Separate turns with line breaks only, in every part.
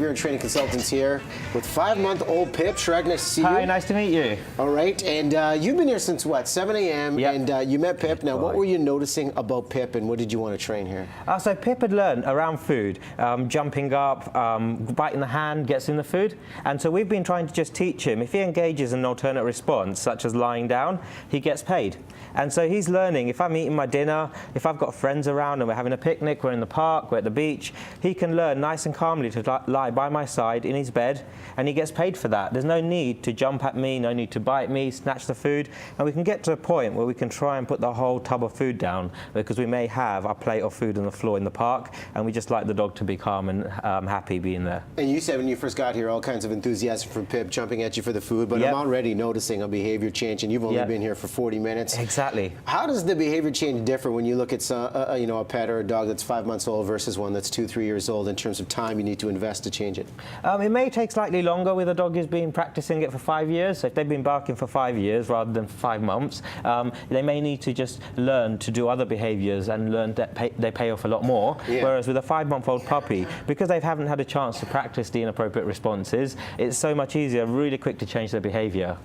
behavior and training consultants here with 5-month-old Pip. Chirag, nice to see you.
Hi, nice to meet you.
All right, and you've been here since what, 7 a.m.
Yep.
And you met Pip. Now, what were you noticing about Pip, and what did you want to train here?
So Pip had learned around food, jumping up, biting the hand, gets in the food. And so we've been trying to just teach him, if he engages in an alternate response, such as lying down, he gets paid. And so he's learning, if I'm eating my dinner, if I've got friends around and we're having a picnic, we're in the park, we're at the beach, he can learn nice and calmly to lie by my side in his bed, and he gets paid for that. There's no need to jump at me, no need to bite me, snatch the food, and we can get to a point where we can try and put the whole tub of food down, because we may have our plate of food on the floor in the park, and we just like the dog to be calm and happy being there.
And you said when you first got here, all kinds of enthusiasm from Pip jumping at you for the food, but
Yep.
I'm already noticing a behavior change, and you've only
Yep.
been here for 40 minutes.
Exactly.
How does the behavior change differ when you look at a pet or a dog that's 5 months old versus one that's 2-3 years old in terms of time you need to invest to change it?
It may take slightly longer with a dog who's been practicing it for 5 years. So if they've been barking for 5 years rather than 5 months, they may need to just learn to do other behaviours and learn that they pay off a lot more.
Yeah.
Whereas with a 5-month-old puppy, because they haven't had a chance to practice the inappropriate responses, it's so much easier, really quick to change their behaviour.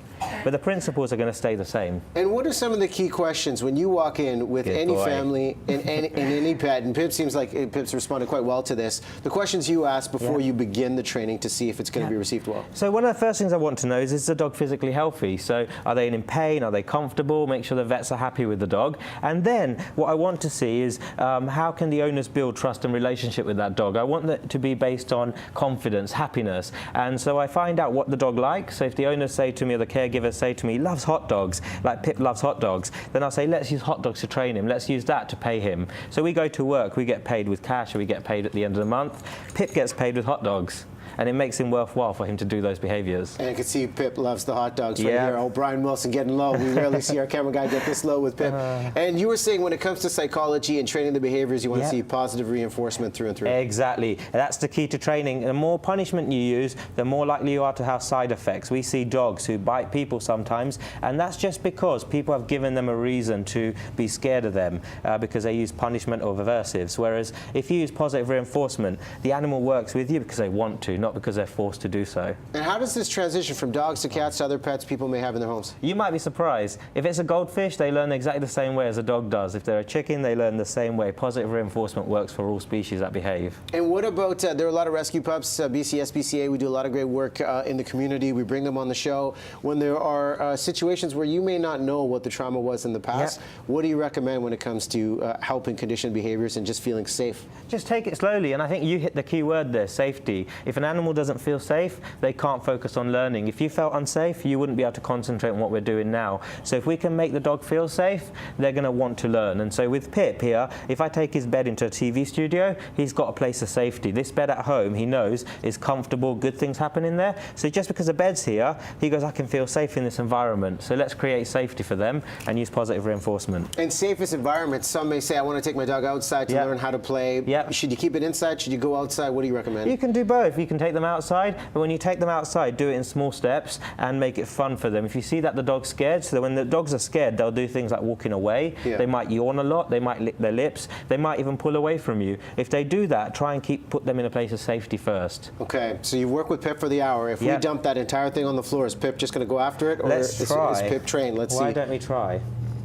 But the principles are going to stay the same.
And what are some of the key questions when you walk in with any family and any pet? And Pip seems like Pip's responded quite well to this. The questions you ask before you begin the training to see if it's going to be received well.
So one of the first things I want to know is the dog physically healthy? So are they in pain? Are they comfortable? Make sure the vets are happy with the dog. And then what I want to see is how can the owners build trust and relationship with that dog? I want that to be based on confidence, happiness. And so I find out what the dog likes. So if the owners say to me, or the caregivers say to me, he loves hot dogs, like Pip loves hot dogs, then I'll say, let's use hot dogs to train him. Let's use that to pay him. So we go to work, we get paid with cash, or we get paid at the end of the month. Pip gets paid with hot dogs. And it makes him worthwhile for him to do those behaviours.
And I can see Pip loves the hot dogs right here. Oh, Brian Wilson getting low. We rarely see our camera guy get this low with Pip. And you were saying when it comes to psychology and training the behaviours, you want to see positive reinforcement through and through.
Exactly. That's the key to training. The more punishment you use, the more likely you are to have side effects. We see dogs who bite people sometimes, and that's just because people have given them a reason to be scared of them because they use punishment or aversives. Whereas if you use positive reinforcement, the animal works with you because they want to, not because they're forced to do so.
And how does this transition from dogs to cats to other pets people may have in their homes?
You might be surprised. If it's a goldfish, they learn exactly the same way as a dog does. If they're a chicken, they learn the same way. Positive reinforcement works for all species that behave.
And what about, there are a lot of rescue pups, BCSPCA, we do a lot of great work in the community. We bring them on the show. When there are situations where you may not know what the trauma was in the past, what do you recommend when it comes to helping conditioned behaviors and just feeling safe?
Just take it slowly, and I think you hit the key word there, safety. If an animal doesn't feel safe, they can't focus on learning. If you felt unsafe, you wouldn't be able to concentrate on what we're doing now. So if we can make the dog feel safe, they're going to want to learn. And so with Pip here, if I take his bed into a TV studio, he's got a place of safety. This bed at home, he knows, is comfortable, good things happen in there. So just because the bed's here, he goes, I can feel safe in this environment. So let's create safety for them and use positive reinforcement.
And safest environments, some may say, I want to take my dog outside to learn how to play. Should you keep it inside? Should you go outside? What do you recommend?
You can do both. You can take them outside, but when you take them outside, do it in small steps and make it fun for them. If you see that the dog's scared, so when the dogs are scared, they'll do things like walking away. They might yawn a lot, they might lick their lips, they might even pull away from you. If they do that, try and put them in a place of safety first. Okay,
so you work with Pip for the hour. If we dump that entire thing on the floor, is Pip just going to go after it? Or
Let's try.
Is Pip trained? Let's see.
Why don't we try?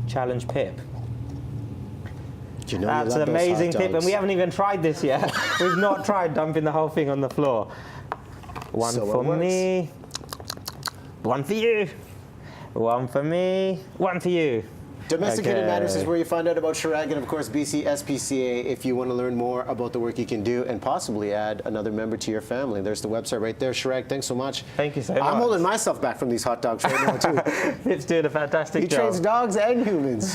Challenge Pip.
You know,
that's an amazing Pip, and we haven't even tried this yet. We've not tried dumping the whole thing on the floor. One for me, one for you, one for me, one for you.
Domesticated Matters is where you find out about Chirag and, of course, BCSPCA if you want to learn more about the work you can do and possibly add another member to your family. There's the website right there. Chirag, thanks so much.
Thank you so much.
I'm holding myself back from these hot dogs right now, too.
Pip's doing a fantastic job.
He trains dogs and humans.